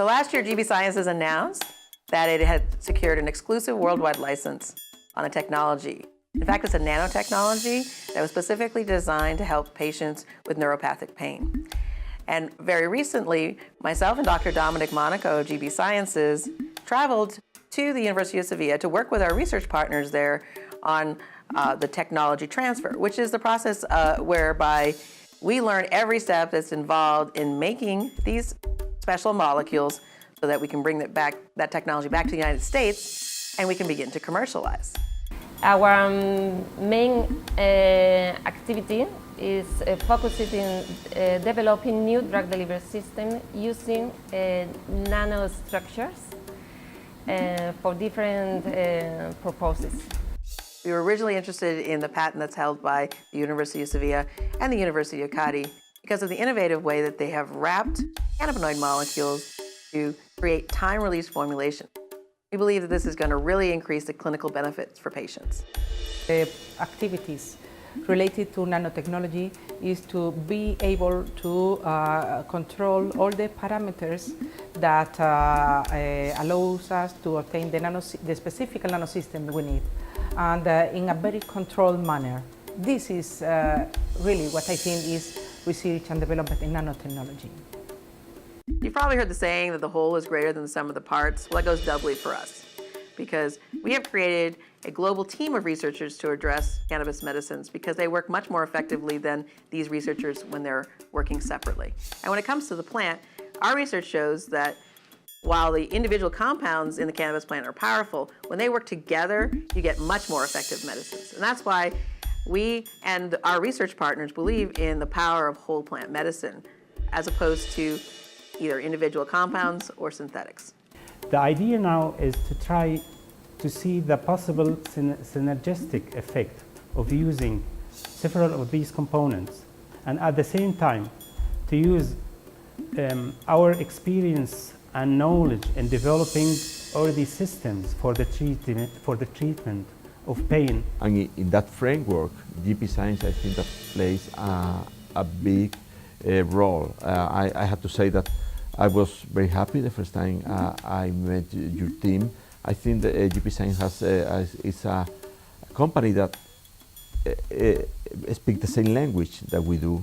So last year, GB Sciences announced that it had secured an exclusive worldwide license on a technology. In fact, it's a nanotechnology that was specifically designed to help patients with neuropathic pain. And very recently, myself and Dr. Dominic Monaco of GB Sciences traveled to the University of Sevilla to work with our research partners there on the technology transfer, which is the process whereby we learn every step that's involved in making these special molecules so that we can bring that technology back to the United States and we can begin to commercialize. Our main activity is focused in developing new drug delivery system using nanostructures for different purposes. We were originally interested in the patent that's held by the University of Sevilla and the University of Cadiz because of the innovative way that they have wrapped cannabinoid molecules to create time-release formulation. We believe that this is going to really increase the clinical benefits for patients. The activities related to nanotechnology is to be able to control all the parameters that allows us to obtain the specific nanosystem we need, and in a very controlled manner. This is really what I think is research and development in nanotechnology. You've probably heard the saying that the whole is greater than the sum of the parts. Well, that goes doubly for us because we have created a global team of researchers to address cannabis medicines because they work much more effectively than these researchers when they're working separately. And when it comes to the plant, our research shows that while the individual compounds in the cannabis plant are powerful, when they work together, you get much more effective medicines. And that's why we and our research partners believe in the power of whole plant medicine as opposed to either individual compounds or synthetics. The idea now is to try to see the possible synergistic effect of using several of these components, and at the same time to use our experience and knowledge in developing all these systems for the treatment of pain. And in that framework, GB Science, I think, that plays a big role. I have to say that I was very happy the first time I met your team. I think that GB Science is a company that speaks the same language that we do.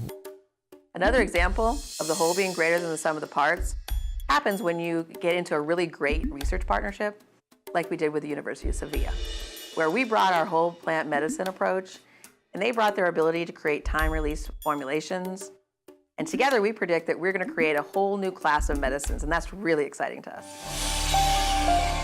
Another example of the whole being greater than the sum of the parts happens when you get into a really great research partnership, like we did with the University of Sevilla, where we brought our whole plant medicine approach, and they brought their ability to create time-release formulations. And together we predict that we're going to create a whole new class of medicines, and that's really exciting to us.